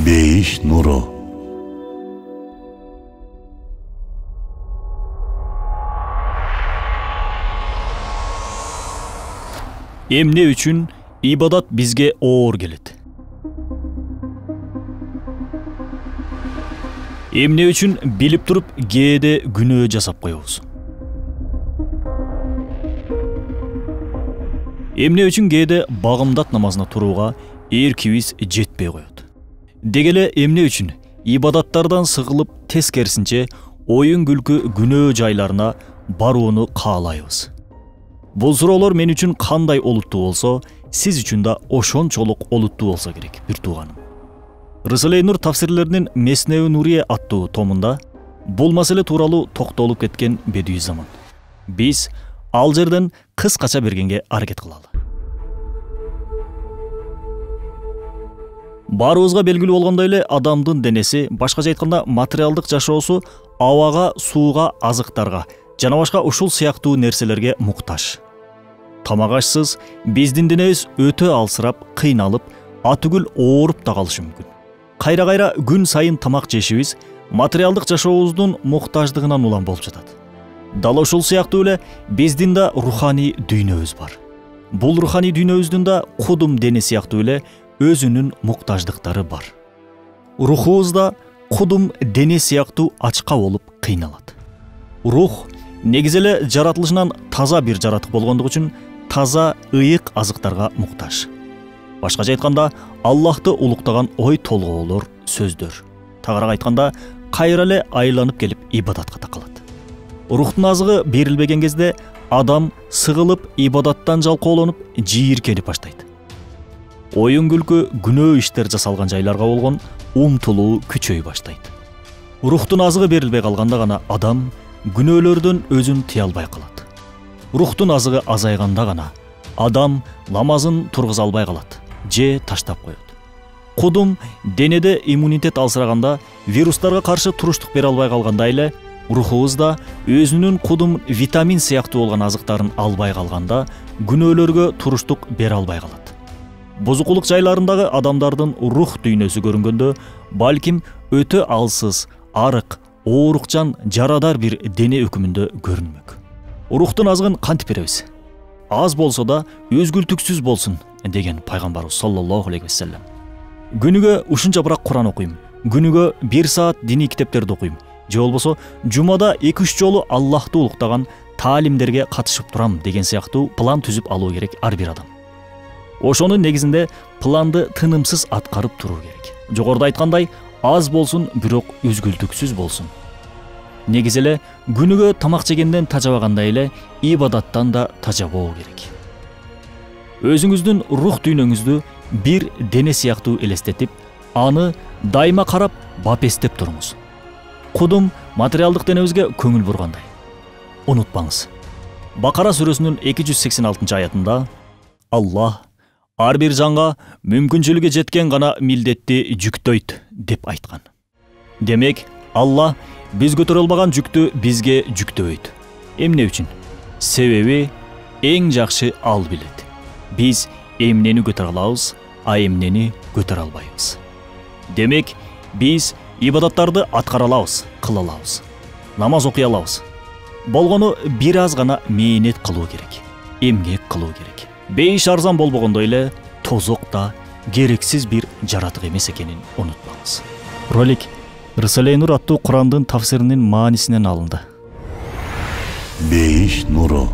Бейиш нуру. Эмне үчүн ибадат бизге оор келет? Эмне үчүн билип туруп кээде күнөө жасап коебуз? Эмне үчүн кээде багымдат намазына турууга эркибиз жетпей коет? Деги эле эмне үчүн ибадаттардан сыгылып тескерисинче оюн күлкү күнөө жайларына барууну каалайбыз? Бул суроолор мен үчүн кандай олуттуу болсо, сиз үчүн да ошончолук олуттуу болсо керек, бир тууганым. Рысалай Нур тафсирлеринин Месневи Нурие аттуу томунда бул маселе тууралуу токтолуп кеткен Бедуизаман. Биз ал жерден кыскача бергенге аракет кылалы. Баарыбызга белгилүү болгондой эле адамдын денеси, башкача айтканда материалдык жашоосу абага, сууга, азыктарга жана башка ушул сыяктуу нерселерге муктаж. Тамак ашсыз биздин денебиз өтө алсырап, кыйналып, атүгүл ооруп да калышы мүмкүн. Кайра-кайра күн сайын тамак жешибиз материалдык жашообуздун муктаждыгынан улам болуп жатат. Дал ушул сыяктуу эле биздин да руханий дүйнөбүз бар. Бул руханий дүйнөбүздүн да кудум дене сыяктуу эле өзүнүн муктаждыктары бар. Рухубузда кудум дене сыяктуу ачка болуп кыйналат. Рух негизи эле жаратылышынан таза бир жаратык болгондугу үчүн таза, ыйык азыктарга муктаж. Башкача айтканда, Аллахты улуктаган ой толгоолор, сөздөр. Тагыраак айтканда, кайра эле айланып келип ибадатка такалат. Рухтун азыгы берилбеген кезде адам сыгылып, ибадаттан жалкоолонуп, жийиркенип баштайт. Оюн күлкү, күнөө иштер жасалган жайларга болгон умтулуу күчөй баштайт. Рухтун азыгы берилбей калганда гана адам күнөөлөрдөн өзүн тыя албай калат. Рухтун азыгы азайганда гана адам намазын тургуза албай калат, же таштап коет. Кудум денеде иммунитет алсыраганда, вирустарга каршы туруштук бере албай калгандай эле, рухубуз да өзүнүн кудум витамин сыяктуу болгон азыктарын албай калганда, күнөөлөргө туруштук бере албай калат. Бузукулук жайларындагы адамдардын рух дүйнөсү көрүнгөндө, балким өтө алсыз, арык, оорукчан, жарадар бир дене өкүмүндө көрүнмөк. Рухтун азыгын кантип беребиз? Аз болсо да өзгүлтүксүз болсун деген пайгамбарыбыз саллаллаху алейхи вассалам. Күнүгө ушунча бирок Куран окуйм, күнүгө 1 саат диний китептерди окуйм, же болбосо жумада 2-3 жолу Аллахты улуктаган таалимдерге катышып турам деген сыяктуу план түзүп алуу керек ар бир адам. Ошонун негизинде планды тынымсыз аткарып туруу керек. Жогоруда айткандай, аз болсун, бирок өзгүлтүксүз болсун. Негизи эле күнүгө тамак жегенден тажабагандай эле ибадаттан да тажабоо керек. Өзүңүздүн рух дүйнөңүздү бир дене сыяктуу элестетип, аны дайыма карап бапестеп туруңуз. Кудум материалдык денебизге көңүл бургандай. Унутпаңыз. Бакара сүрөсүнүн 286-аятында Аллах ар бир жанга мүмкүнчүлүгү жеткен гана милдетти жүктөйт деп айткан. Демек, Аллах биз көтөрө албаган жүктү бизге жүктөбөйт. Эмне үчүн? Себеби эң жакшы ал билет. Биз эмнени көтөрө алабыз, а эмнени көтөрө албайбыз. Демек, биз ибадаттарды аткара алабыз, кыла алабыз. Намаз окуй алабыз. Болгону бир аз гана мээнет кылуу керек. Эмгек кылуу керек. Бейиш арзан болбогондой эле тозок да керексиз бир жаратык эмес экенин унутпаңыз. Ролик Рысалай Нур аттуу Курандын тафсиринин маанисинен алынды. Бейиш нуру.